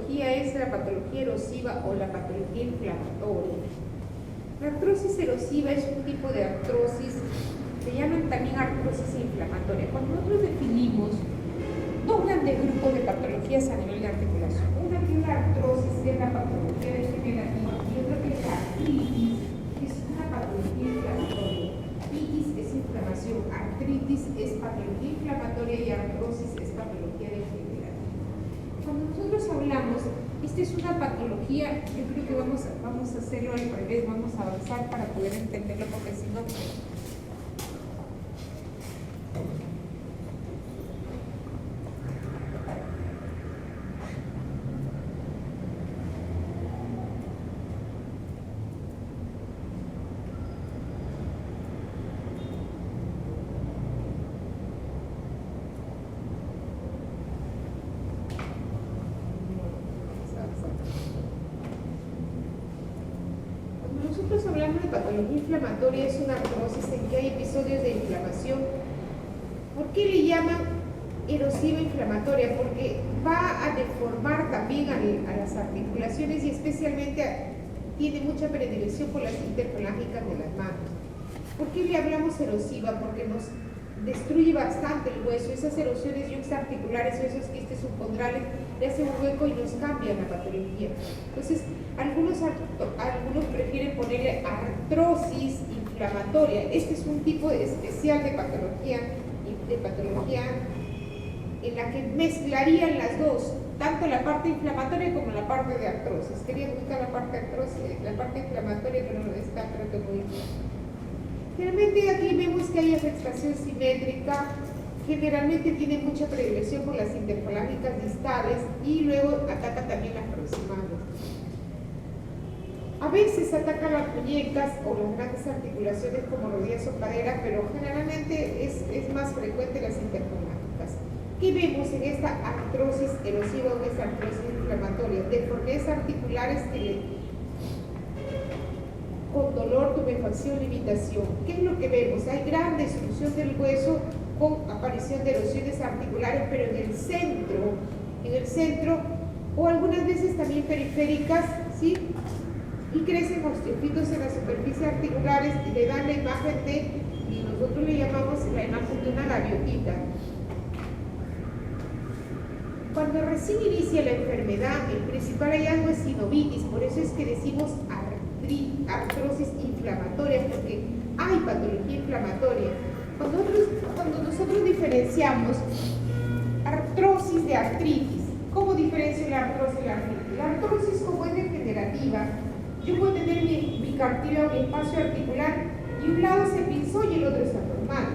patología es la patología erosiva o la patología inflamatoria. La artrosis erosiva es un tipo de artrosis, se llaman también artrosis inflamatoria. Cuando nosotros definimos dos grandes grupos de patologías a nivel de articulación, una que es la artrosis, que es la patología degenerativa, y otra que es la artritis, que es una patología inflamatoria. Itis es inflamación, artritis es patología inflamatoria y artrosis es patología degenerativa. Cuando nosotros hablamos, esta es una patología, yo creo que vamos a hacerlo al revés, vamos a avanzar para poder entenderlo, porque si no... Nosotros hablamos de patología inflamatoria, es una artrosis en que hay episodios de inflamación. ¿Por qué le llaman erosiva inflamatoria? Porque va a deformar también a las articulaciones y especialmente tiene mucha predilección por las interfalángicas de las manos. ¿Por qué le hablamos erosiva? Porque nos destruye bastante el hueso, esas erosiones yuxtaarticulares o esos quistes subcondrales le hacen un hueco y nos cambian la patología. Entonces, algunos prefieren ponerle artrosis inflamatoria. Este es un tipo especial de patología en la que mezclarían las dos, tanto la parte inflamatoria como la parte de artrosis. Quería buscar la parte inflamatoria, pero no está, creo que muy bien. Generalmente aquí vemos que hay afectación simétrica, generalmente tiene mucha predilección por las interfalángicas distales y luego ataca también las proximales. A veces ataca las muñecas o las grandes articulaciones como rodillas o cadera, pero generalmente es más frecuente las interfalángicas. ¿Qué vemos en esta artrosis erosiva o en esta artrosis inflamatoria? Deformidades articulares con dolor, tumefacción, limitación. ¿Qué es lo que vemos? Hay gran destrucción del hueso con aparición de erosiones articulares, pero en el centro, o algunas veces también periféricas, ¿sí? Y crecen osteofitos en las superficies articulares y le dan la imagen y nosotros le llamamos la imagen de una gaviotita. Cuando recién inicia la enfermedad, el principal hallazgo es sinovitis, por eso es que decimos artrosis inflamatoria, porque hay patología inflamatoria. Cuando nosotros diferenciamos artrosis de artritis, ¿cómo diferencio la artrosis de la artritis? La artrosis, como es degenerativa, yo puedo tener mi cartílago, mi espacio articular, y un lado se pinzó y el otro es anormal.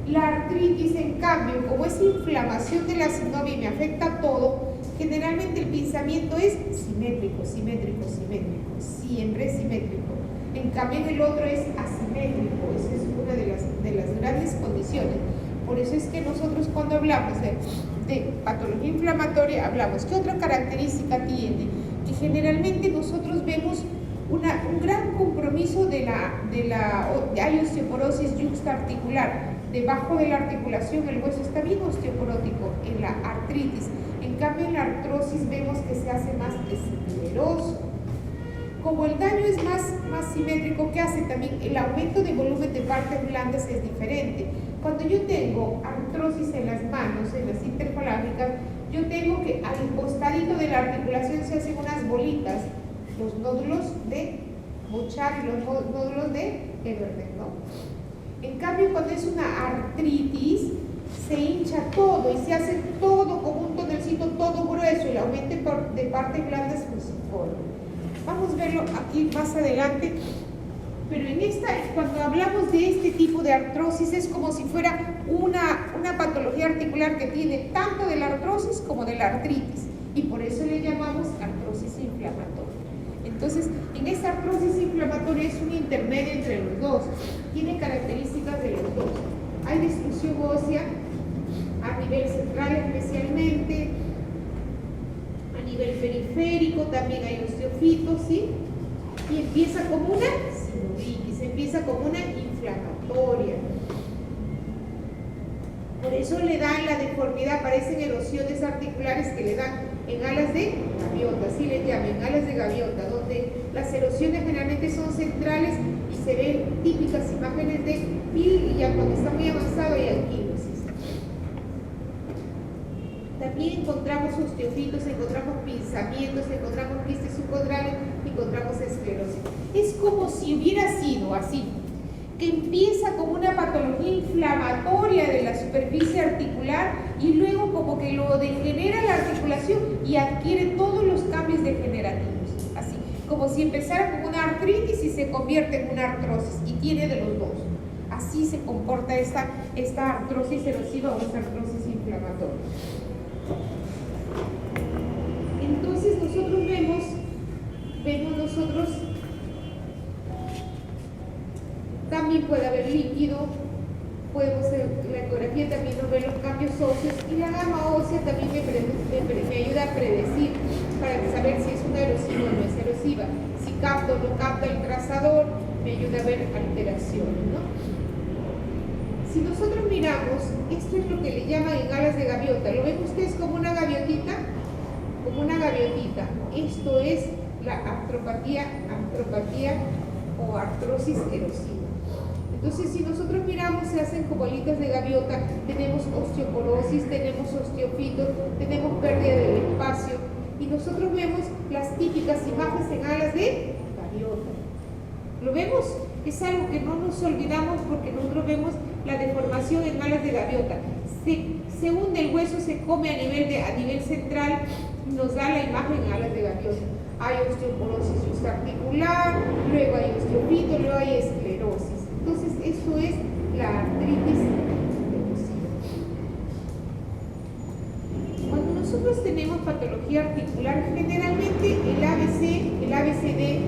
La artritis, en cambio, como es inflamación de la sinovia y me afecta todo, generalmente el pinzamiento es simétrico, siempre es simétrico. En cambio, el otro es asimétrico. Esa es una de las grandes condiciones. Por eso es que nosotros, cuando hablamos de patología inflamatoria, hablamos. ¿Qué otra característica tiene? Que generalmente nosotros vemos un gran compromiso hay osteoporosis yuxtaarticular. Debajo de la articulación el hueso está bien osteoporótico en la artritis. En cambio, en la artrosis vemos que se hace más escleroso. Como el daño es más simétrico, ¿qué hace también? El aumento de volumen de partes blandas es diferente. Cuando yo tengo artrosis en las manos, en las interfalángicas, yo tengo que al costadito de la articulación se hacen unas bolitas, los nódulos de Bouchard y los nódulos de Everberg, ¿no? En cambio, cuando es una artritis, se hincha todo y se hace todo como un tonelcito todo grueso, el aumento de partes blandas fusiforme. Vamos a verlo aquí más adelante, pero cuando hablamos de este tipo de artrosis es como si fuera una patología articular que tiene tanto de la artrosis como de la artritis, y por eso le llamamos artrosis inflamatoria. Entonces, en esta artrosis inflamatoria es un intermedio entre los dos, tiene características de los dos. Hay destrucción ósea a nivel central especialmente, a nivel periférico también hay osteofitos, ¿sí? Y empieza como una sinovitis, empieza como una inflamatoria. Por eso le dan la deformidad, aparecen erosiones articulares que le dan en alas de llama en alas de gaviota, donde las erosiones generalmente son centrales y se ven típicas imágenes de pil, y ya cuando está muy avanzado hay anquilosis. También encontramos osteofitos, encontramos pinzamientos, encontramos quistes subcondrales, encontramos esclerosis. Es como si hubiera sido así, que empieza como una patología inflamatoria de la superficie articular y luego como que lo degenera la articulación y adquiere todos los cambios degenerativos. Así, como si empezara como una artritis y se convierte en una artrosis, y tiene de los dos. Así se comporta esta artrosis erosiva o esta artrosis inflamatoria. Entonces nosotros vemos nosotros, también puede haber líquido, podemos la ecografía también nos ve los cambios óseos, y la gama ósea también me ayuda a predecir para saber si es una erosiva o no es erosiva. Si capta o no capta el trazador, me ayuda a ver alteraciones, ¿no? Si nosotros miramos, esto es lo que le llaman en alas de gaviota. ¿Lo ven ustedes como una gaviotita? Como una gaviotita. Esto es la artropatía o artrosis erosiva. Entonces, si nosotros miramos, se hacen como alitas de gaviota, tenemos osteoporosis, tenemos osteofitos, tenemos pérdida del espacio, y nosotros vemos las típicas imágenes en alas de gaviota. ¿Lo vemos? Es algo que no nos olvidamos, porque nosotros vemos la deformación en alas de gaviota. Se hunde el hueso, se come a nivel central, y nos da la imagen en alas de gaviota. Hay osteoporosis articular, luego hay osteofito, luego hay esclerosis. Entonces, eso es la artritis erosiva. Cuando nosotros tenemos patología articular, generalmente el ABCD,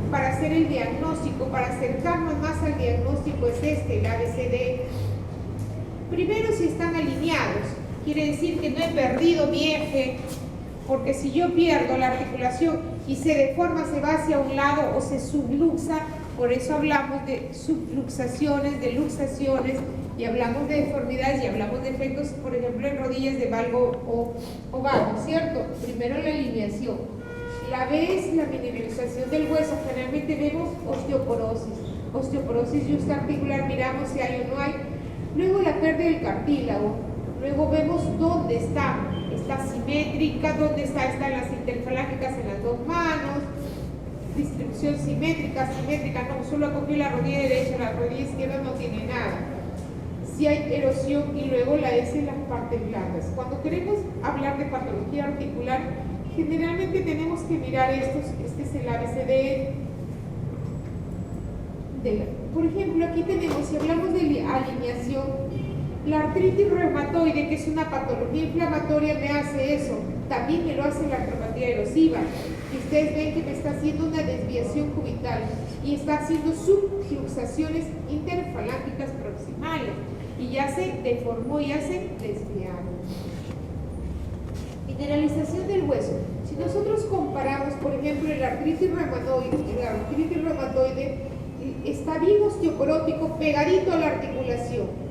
para hacer el diagnóstico, para acercarnos más al diagnóstico, es el ABCD. Primero, si están alineados, quiere decir que no he perdido mi eje, porque si yo pierdo la articulación y se deforma, se va hacia un lado o se subluxa, por eso hablamos de subluxaciones, de luxaciones, y hablamos de deformidades y hablamos de efectos, por ejemplo, en rodillas de valgo o vago, ¿cierto? Primero la alineación. La B es la mineralización del hueso. Generalmente vemos osteoporosis juxtaarticular, miramos si hay o no hay. Luego la pérdida del cartílago. Luego vemos dónde está simétrica, dónde están las interfalángicas en las dos manos, distribución simétrica, no, solo acogió la rodilla derecha, la rodilla izquierda no tiene nada. Si hay erosión, y luego la S en las partes blandas. Cuando queremos hablar de patología articular, generalmente tenemos que mirar estos. Este es el ABCD. Por ejemplo, aquí tenemos, si hablamos de alineación, la artritis reumatoide, que es una patología inflamatoria, me hace eso. También me lo hace la artropatía erosiva. Y ustedes ven que me está haciendo una desviación cubital y está haciendo subluxaciones interfalángicas proximales. Y ya se deformó, ya se desviaron. Mineralización del hueso. Si nosotros comparamos, por ejemplo, el artritis reumatoide está bien osteoporótico, pegadito a la articulación.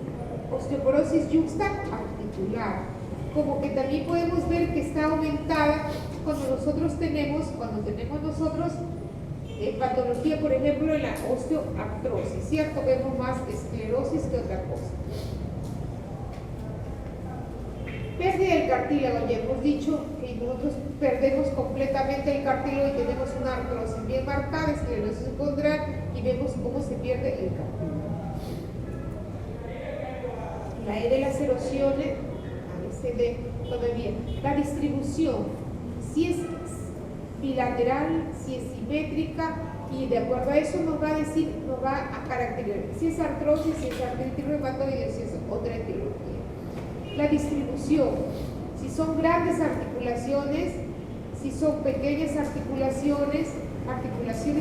Osteoporosis juxtaarticular, como que también podemos ver que está aumentada cuando tenemos patología, por ejemplo, en la osteoartrosis, ¿cierto? Vemos más esclerosis que otra cosa. Pérdida del cartílago, ya hemos dicho que nosotros perdemos completamente el cartílago y tenemos una artrosis bien marcada, esclerosis condral, y vemos cómo se pierde el cartílago. La E de las erosiones, ABCD, todavía. La distribución, si es bilateral, si es simétrica, y de acuerdo a eso nos va a decir, nos va a caracterizar si es artrosis, si es artritis reumatoide, si es otra etiología. La distribución, si son grandes articulaciones, si son pequeñas articulaciones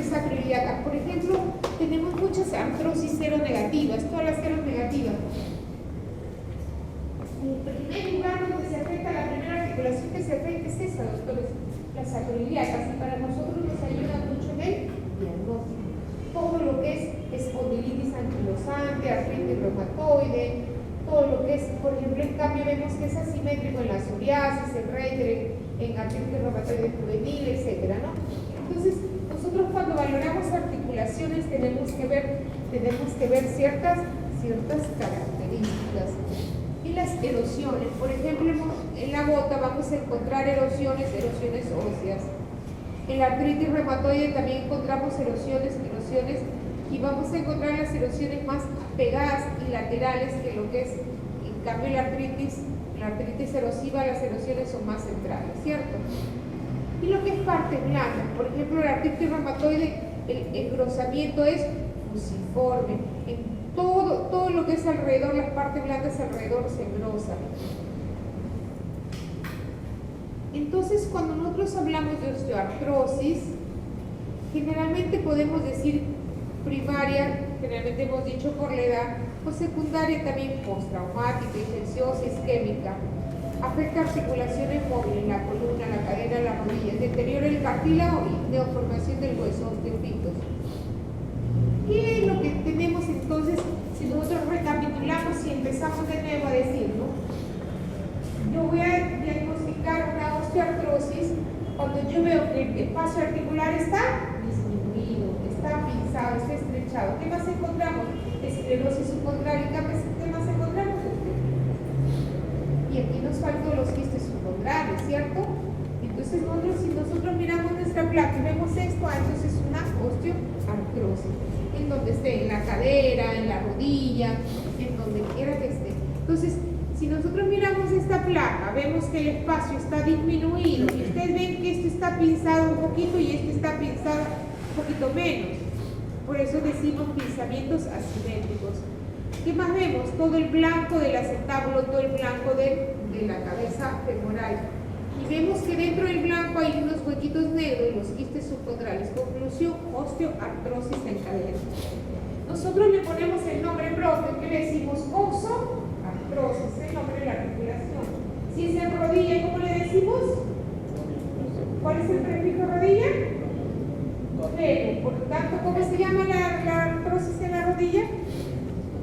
sacroiliacas. Por ejemplo, tenemos muchas artrosis seronegativas, todas las seronegativas. En primer lugar, donde se afecta la primera articulación que se afecta es esa, doctores, las sacroiliacas, y para nosotros nos ayuda mucho en el diagnóstico. Todo lo que es espondilitis anquilosante, artritis reumatoide, todo lo que es, por ejemplo, en cambio vemos que es asimétrico en la psoriasis, en Reiter, en artritis reumatoide. prejuvenil, etcétera, ¿no? Entonces, nosotros cuando valoramos articulaciones tenemos que ver ciertas características. Y las erosiones, por ejemplo, en la bota vamos a encontrar erosiones óseas. En la artritis reumatoide también encontramos erosiones, y vamos a encontrar las erosiones más pegadas y laterales que lo que es, en cambio, la artritis erosiva, las erosiones son más centrales, ¿cierto? Y lo que es parte blanda, por ejemplo, la artritis reumatoide, el engrosamiento es fusiforme. En todo lo que es alrededor, las partes blandas alrededor se engrosan. Entonces, cuando nosotros hablamos de osteoartrosis, generalmente podemos decir primaria, generalmente hemos dicho por la edad, o secundaria también postraumática, infecciosa, isquémica. Afecta articulaciones móviles, la columna, la cadera, la rodilla, deterioro del cartílago y deformación del hueso, osteopitos. ¿Qué es lo que tenemos entonces si nosotros recapitulamos y empezamos de nuevo a decir, ¿no? Yo voy a diagnosticar una osteoartrosis cuando yo veo que el espacio articular está disminuido, está pinzado, está estrechado. ¿Qué más encontramos? Esclerosis subcondrálica. ¿Qué más encontramos? Y aquí nos faltan los quistes subcondrales, ¿cierto? Entonces si nosotros miramos nuestra placa y vemos esto, entonces es una osteoartrosis, en donde esté, en la cadera, en la rodilla, en donde quiera que esté. Entonces, si nosotros miramos esta placa, vemos que el espacio está disminuido, y ustedes ven que este está pinzado un poquito y este está pinzado un poquito menos. Por eso decimos pinzamientos asimétricos. ¿Qué más vemos? Todo el blanco del acetábulo, todo el blanco de la cabeza femoral. Y vemos que dentro del blanco hay unos huequitos negros, los quistes subcondrales. Conclusión, osteoartrosis en cadera. Nosotros le ponemos el nombre propio, que le decimos osteoartrosis, el nombre de la articulación. Si es en rodilla, ¿cómo le decimos? ¿Cuál es el prefijo rodilla? Por lo tanto, ¿cómo se llama la artrosis en la rodilla?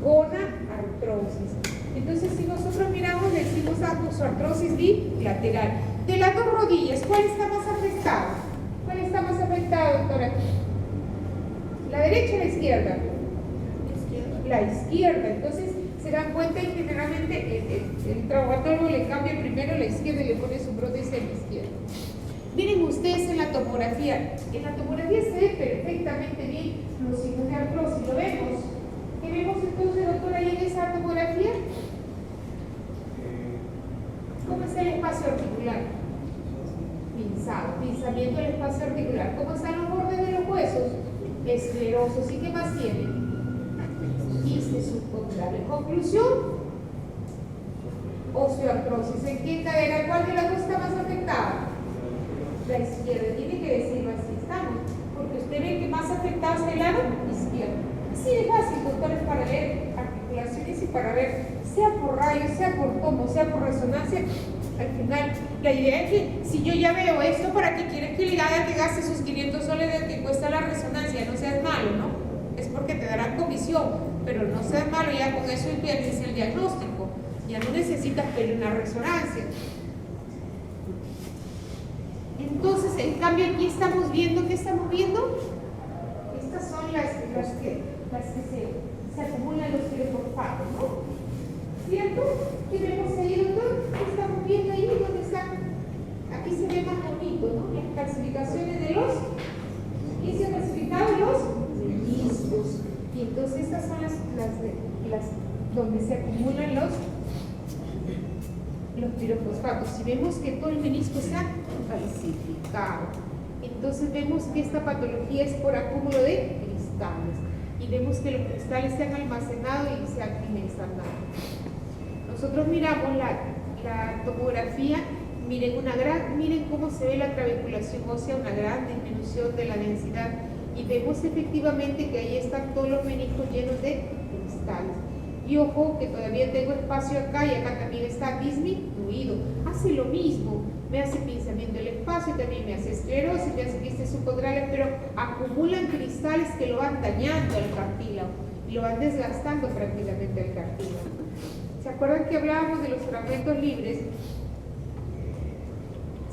Gonartrosis. Entonces, si nosotros miramos, le decimos osteoartrosis bilateral. De las dos rodillas, ¿cuál está más afectada? ¿Cuál está más afectada, doctora? ¿La derecha o la izquierda? La izquierda. Entonces, se dan cuenta y generalmente el traumatólogo le cambia primero la izquierda y le pone su prótesis en la izquierda. Miren ustedes en la tomografía. En la tomografía se ve perfectamente bien los signos de artrosis. ¿Lo vemos? ¿Qué vemos entonces, doctora, ahí en esa tomografía? ¿Cómo es el espacio articular? Pinzado, pinzamiento del espacio articular. ¿Cómo están los bordes de los huesos? Esclerosos. ¿Y qué más tienen? Quistes subcondrales. Conclusión, osteoartrosis. ¿En qué cadera? ¿Cuál de las dos está más afectada? La izquierda. Tiene que decirlo así, estamos. Porque usted ve que más afectado es el lado izquierdo. Así de fácil, doctores, para leer articulaciones y para ver, sea por rayos, sea por tomo, sea por resonancia. Al final, la idea es que si yo ya veo esto, ¿para qué quieres que le haga que gaste sus 500 soles de que cuesta la resonancia? No seas malo, ¿no? Es porque te darán comisión, pero no seas malo, ya con eso entiendes el diagnóstico. Ya no necesitas pedir una resonancia. Entonces, en cambio, aquí estamos viendo, ¿qué estamos viendo? Estas son las que se acumulan los tirofosfatos, ¿no? ¿Cierto? ¿Qué vemos ahí, doctor? ¿Qué estamos viendo ahí? ¿Dónde están? Aquí se ve más bonito, ¿no? Las calcificaciones de los... ¿Quién se ha calcificado? Los meniscos. Y entonces estas son las donde se acumulan los pirofosfatos. Si vemos que todo el menisco está calcificado, entonces vemos que esta patología es por acúmulo de cristales. Y vemos que los cristales se han almacenado y se han dimensionado. Nosotros miramos la tomografía, miren cómo se ve la trabeculación ósea, una gran disminución de la densidad, y vemos efectivamente que ahí están todos los meniscos llenos de cristales. Y ojo que todavía tengo espacio acá y acá también está disminuido. Hace lo mismo, me hace pinzamiento del espacio, también me hace esclerosis, me hace quistes subcondrales, pero acumulan cristales que lo van dañando al cartílago y lo van desgastando prácticamente el cartílago. ¿Se acuerdan que hablábamos de los fragmentos libres?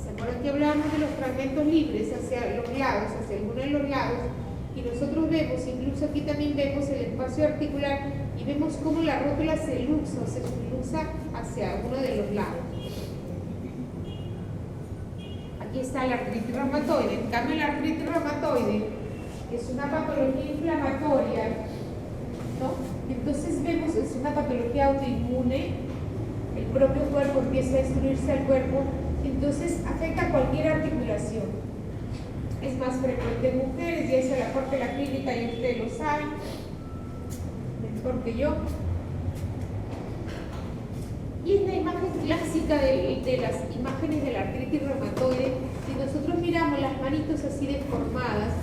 ¿Se Por aquí hablamos de los fragmentos libres hacia los lados, hacia alguno de los lados, y nosotros vemos, incluso aquí también vemos el espacio articular y vemos cómo la rótula se luxa o se subluxa hacia uno de los lados. Aquí está la artritis reumatoide. En cambio, la artritis reumatoide es una patología inflamatoria, ¿no? Entonces vemos, es una patología autoinmune, el propio cuerpo empieza a destruirse al cuerpo, entonces afecta a cualquier articulación. Es más frecuente en mujeres, ya es la parte de la clínica y ustedes lo saben mejor que yo. Y es la imagen clásica de las imágenes de la artritis reumatoide. Si nosotros miramos las manitos así deformadas,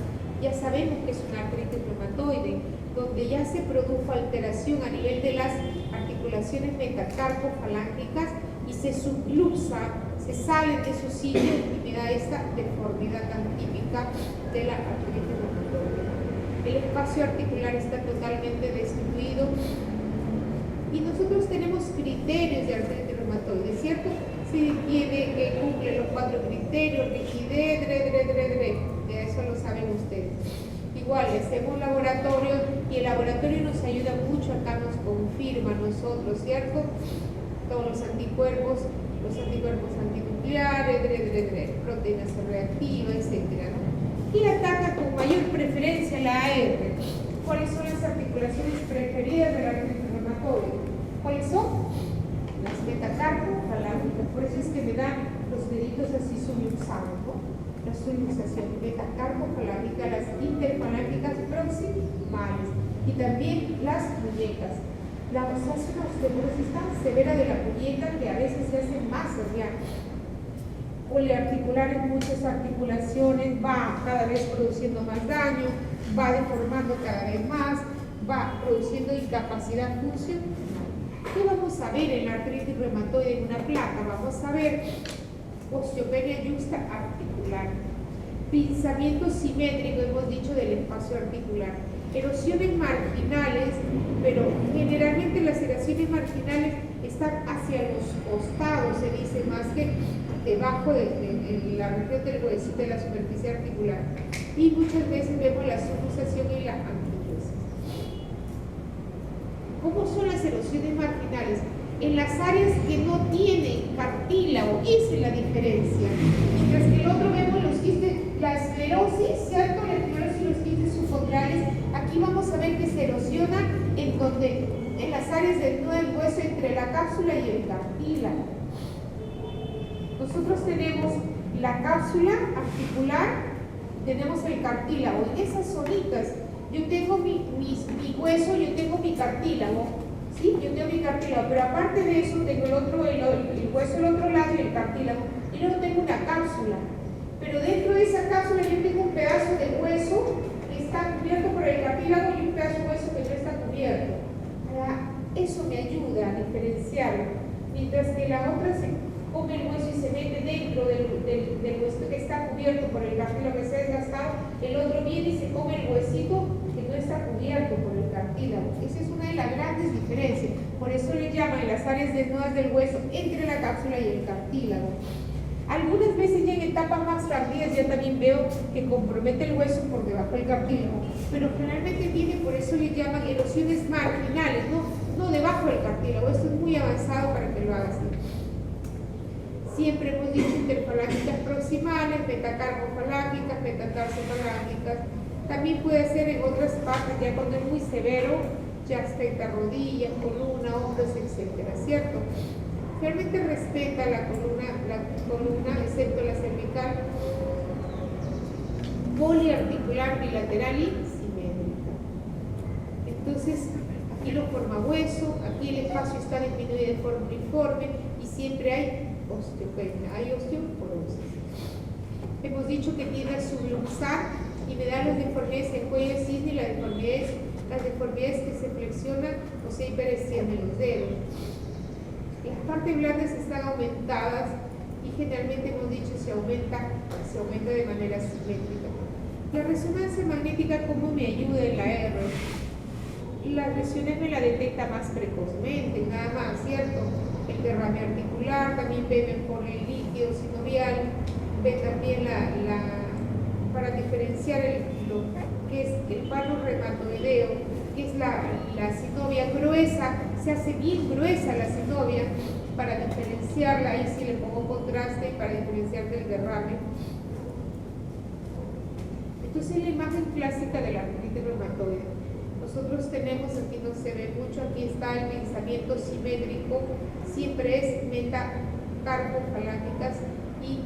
ya sabemos que es una artritis reumatoide, donde ya se produjo alteración a nivel de las articulaciones metacarpofalángicas y se subluxa, se sale de su sitio y me da esta deformidad tan típica de la artritis reumatoide. El espacio articular está totalmente destruido y nosotros tenemos criterios de artritis reumatoide, ¿cierto? Si tiene que cumple los 4 criterios, rigidez, de eso lo saben ustedes. Igual, hacemos laboratorio y el laboratorio nos ayuda mucho, acá nos confirma a nosotros, ¿cierto? Todos los anticuerpos antinucleares, proteínas reactivas, etc., ¿no? Y ataca con mayor preferencia la AR. ¿Cuáles son las articulaciones preferidas de la artritis reumatoide? ¿Cuáles son? Las metacarpofalángicas. Por eso es que me dan los deditos así subluxados, ¿no? La subluxación metacarpofalángicas, las interfalángicas proximales y también las muñecas. La hace una osteoporosis tan severa de la muñeca que a veces se hace más allá. Poliarticular en muchas articulaciones, va cada vez produciendo más daño, va deformando cada vez más, va produciendo incapacidad funcional. ¿Qué vamos a ver en la artritis reumatoide en una placa? Vamos a ver osteopenia yuxta articular, pinzamiento simétrico, hemos dicho, del espacio articular, erosiones marginales, pero generalmente las erosiones marginales están hacia los costados, se dice, más que debajo de la región del hueso, de la superficie articular, y muchas veces vemos la subluxación y la anquilosis. ¿Cómo son las erosiones marginales? En las áreas que no tienen cartílago, esa es la diferencia. Mientras que el otro vemos los quistes, la esclerosis, ¿cierto? La esclerosis y los quistes subcondrales, aquí vamos a ver que se erosiona en las áreas del nudo del hueso entre la cápsula y el cartílago. Nosotros tenemos la cápsula articular, tenemos el cartílago. En esas zonitas, yo tengo mi hueso, yo tengo mi cartílago, ¿sí? Yo tengo mi cartílago, pero aparte de eso tengo el hueso del otro lado y el cartílago. Y luego tengo una cápsula, pero dentro de esa cápsula yo tengo un pedazo de hueso que está cubierto por el cartílago y un pedazo de hueso que no está cubierto. Eso me ayuda a diferenciarlo, mientras que la otra se come el hueso y se mete dentro del hueso que está cubierto por el cartílago que se ha desgastado, el otro viene y se come el huesito que no está cubierto por el cartílago. Esa es una de las grandes diferencias, por eso le llaman las áreas desnudas del hueso entre la cápsula y el cartílago. Algunas veces ya en etapas más tardías ya también veo que compromete el hueso por debajo del cartílago, pero generalmente viene, por eso le llaman erosiones marginales, no debajo del cartílago. Esto es muy avanzado para que lo hagas. Siempre hemos dicho interfalángicas proximales, metacarpofalángicas, metatarsofalángicas. También puede ser en otras partes, ya cuando es muy severo, ya afecta rodillas, columna, hombros, etcétera, ¿cierto? Realmente respeta la columna, excepto la cervical, poliarticular, bilateral y simétrica. Entonces, aquí lo forma hueso, aquí el espacio está disminuido de forma uniforme y siempre hay osteopenia, hay osteoporosis. Hemos dicho que tiende a subluxar y me da las deformidades en cuello de cisne y las deformidades que se flexionan o se hiperextienden los dedos. Las partes blandas están aumentadas y generalmente hemos dicho se aumenta de manera simétrica. La resonancia magnética, ¿cómo me ayuda en la R? Las lesiones me la detecta más precozmente, nada más, ¿cierto? El derrame articular, también beben por el líquido sinovial, ve también para diferenciar lo que es el paro reumatoideo, que es la synovia gruesa, se hace bien gruesa la synovia para diferenciarla. Ahí sí le pongo contraste para diferenciar del derrame. Entonces la imagen clásica de la artritis reumatoide. Nosotros tenemos, aquí no se ve mucho, aquí está el pensamiento simétrico, siempre es metacarpofalángicas y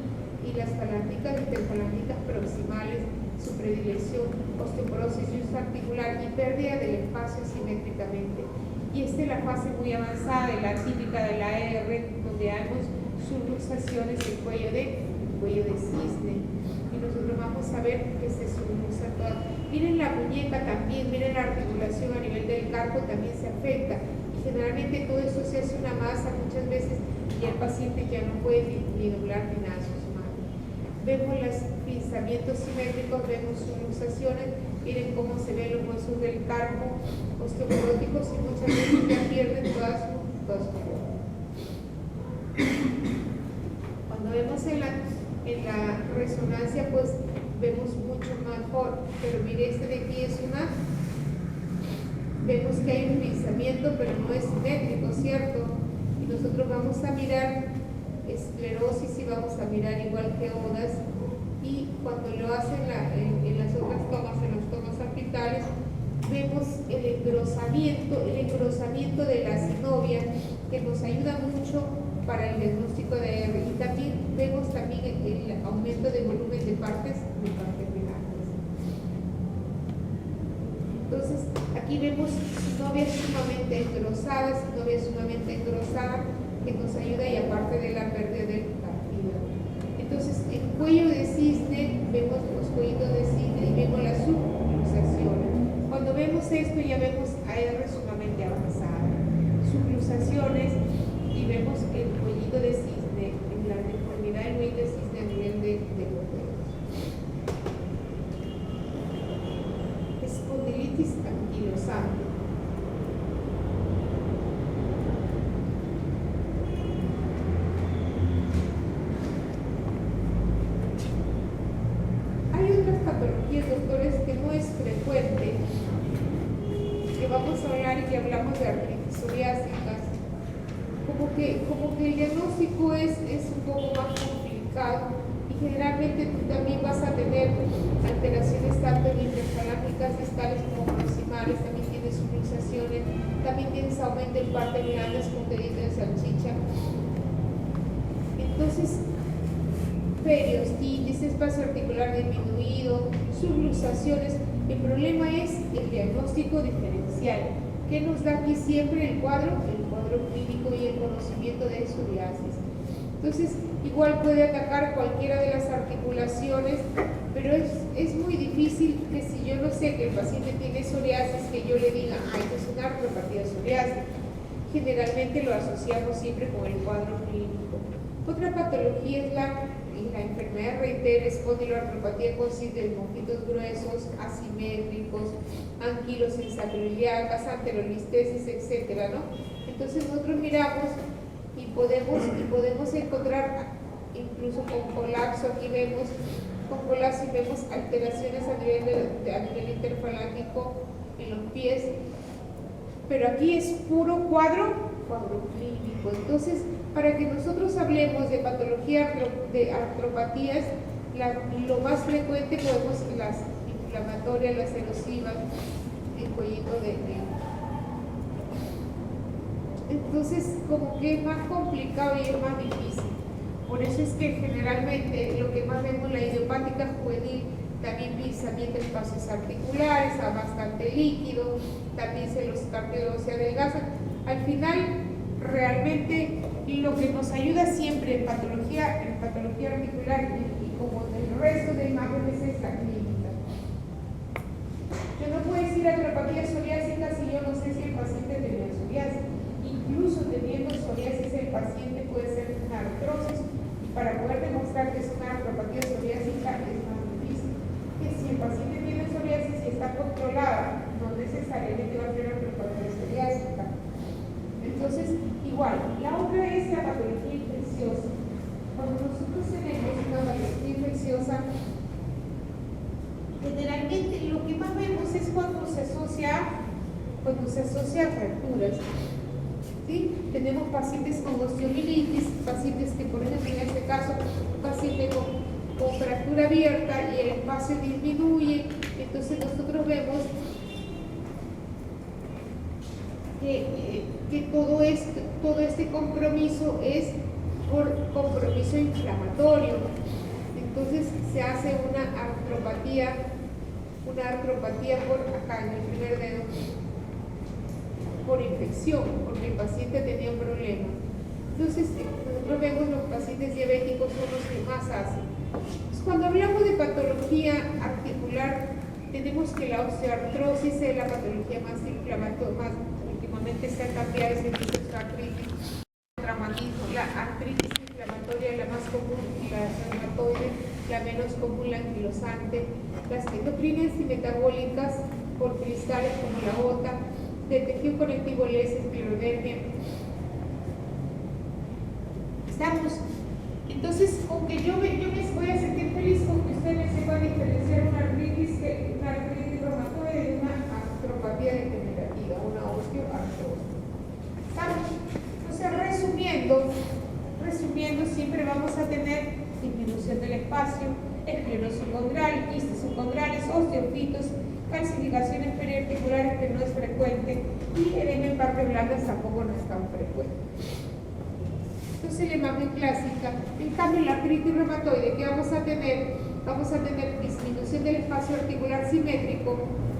las falángicas interfalángicas proximales, su predilección, osteoporosis y uso articular y pérdida del espacio simétricamente. Y esta es la fase muy avanzada de la típica de la R, donde vemos subluxaciones del cuello de cisne. Y nosotros vamos a ver que se subluxa toda. Miren la muñeca también, miren la articulación a nivel del carpo también se afecta. Y generalmente todo eso se hace una masa muchas veces y el paciente ya no puede ni doblar ni nada sus manos. Vemos los pinzamientos simétricos, vemos subluxaciones, miren cómo se ven los huesos del carpo osteoporóticos y muchas veces ya pierden toda su forma. Cuando vemos en la resonancia, pues vemos mucho mejor, pero mire, este de aquí es vemos que hay un pinzamiento, pero no es simétrico, ¿cierto? Y nosotros vamos a mirar esclerosis y vamos a mirar igual que odas, y cuando lo hacen en las otras tomas, en las tomas apicales, vemos el engrosamiento de la synovia, que nos ayuda mucho para el diagnóstico de R, y también vemos también el aumento de volumen de partes renales. Entonces, aquí vemos synovia sumamente engrosada, que nos ayuda, y aparte de la pérdida del cartílago. Entonces, en cuello de cisne, vemos los cuellitos de cisne y vemos las subluxaciones. Cuando vemos esto, ya vemos AR sumamente avanzada. Subluxaciones, y vemos el cuellito de cisne, en la deformidad del cuello de cisne a nivel de los dedos. Espondilitis anquilosante. Hay otras patologías, doctores, que no es frecuente, que vamos a hablar y que hablamos de artritis psoriásicas. Como que el diagnóstico es un poco más complicado, y generalmente tú también vas a tener alteraciones tanto en interfalángicas distales como proximales, también tienes subluxaciones, también tienes aumento en parte grandes con dedito de salchicha. Entonces, periostitis, espacio articular disminuido, subluxaciones. El problema es el diagnóstico diferencial. ¿Qué nos da aquí siempre el cuadro? El cuadro clínico y el conocimiento de psoriasis. Entonces, igual puede atacar cualquiera de las articulaciones, pero es muy difícil que, si yo no sé que el paciente tiene psoriasis, que yo le diga, ay, es una artropatía psoriásica. Generalmente lo asociamos siempre con el cuadro clínico. Otra patología es la enfermedad reitera, espondiloartropatía con de monjitos gruesos, asimétricos, anquilosis sacroiliacas, anterolistesis, etcétera, ¿no? Entonces nosotros miramos y podemos encontrar, incluso con colapso, aquí vemos con colapso y vemos alteraciones a nivel interfalángico en los pies, pero aquí es puro cuadro clínico. Entonces, para que nosotros hablemos de patología de artropatías, lo más frecuente podemos las inflamatorias, las erosivas, el cuellito de dedo. Entonces, como que es más complicado y es más difícil. Por eso es que generalmente lo que más vemos, la idiopática juvenil, también pinzamiento de espacios articulares, bastante líquido, también los cartílagos se adelgazan. Al final, realmente lo que nos ayuda siempre en patología articular y como el resto de imágenes es la clínica. Yo no puedo decir artropatía psoriásica si yo no sé si el paciente tiene psoriasis. Incluso teniendo psoriasis, el paciente puede ser una artrosis, y para poder demostrar que es una artropatía psoriásica es más difícil. Que si el paciente tiene psoriasis y está controlada, no necesariamente va a ser artropatía psoriásica. Entonces, igual, la otra es la patología infecciosa. Cuando nosotros tenemos una patología que más vemos es cuando se asocia a fracturas. ¿Sí? Tenemos pacientes con osteomielitis, pacientes que, por ejemplo, en este caso, un paciente con fractura abierta y el espacio disminuye, entonces nosotros vemos que todo este compromiso es por compromiso inflamatorio. Entonces se hace una artropatía por acá en el primer dedo, por infección, porque el paciente tenía un problema. Entonces nosotros vemos los pacientes diabéticos son los que más hacen. Entonces, cuando hablamos de patología articular, tenemos que la osteoartrosis es la patología más inflamatoria, últimamente se ha cambiado ese tipo de artritis, traumatismo, la artritis inflamatoria, la más común, la reumatoide, la menos común, la anquilosante, las endocrinas y metabólicas por cristales como la gota, de tejido conectivo lesa, esclerodermia. Entonces, aunque yo me voy a sentir feliz con que usted me sepa diferenciar una artritis reumatoide de una artropatía degenerativa, una osteoartrosis. Entonces, resumiendo, siempre vamos a tener disminución del espacio, esclerosis condral, quistes subcondrales, osteofitos, calcificaciones periarticulares que no es frecuente y edema en partes blandas tampoco no es tan frecuente. Entonces la imagen clásica, en cambio la artritis reumatoide, ¿qué vamos a tener? Vamos a tener disminución del espacio articular simétrico,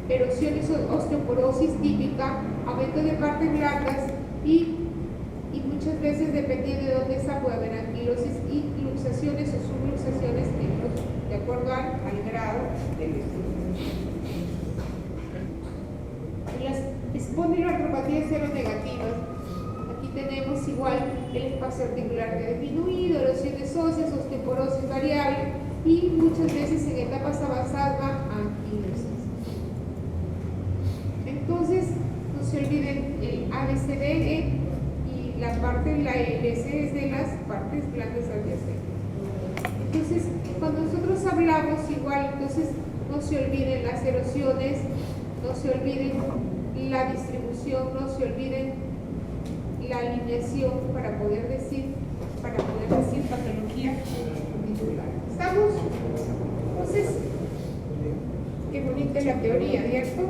erosiones, osteoporosis típica, aumento de partes blandas y muchas veces, dependiendo de dónde está, puede haber anquilosis y luxaciones o subluxaciones de acuerdo al grado del estudio. Las espondiloartropatías seronegativas, aquí tenemos igual el espacio articular disminuido, erosiones óseas, osteoporosis variable y muchas veces en etapas avanzadas anquilosis. Entonces, no se olviden el ABCD y la LC es de las partes blandas adyacentes. Entonces, cuando nosotros hablamos igual, entonces no se olviden las erosiones, no se olviden la distribución, no se olviden la alineación para poder decir patología tisular. ¿Estamos? Entonces, qué bonita es la teoría, ¿cierto?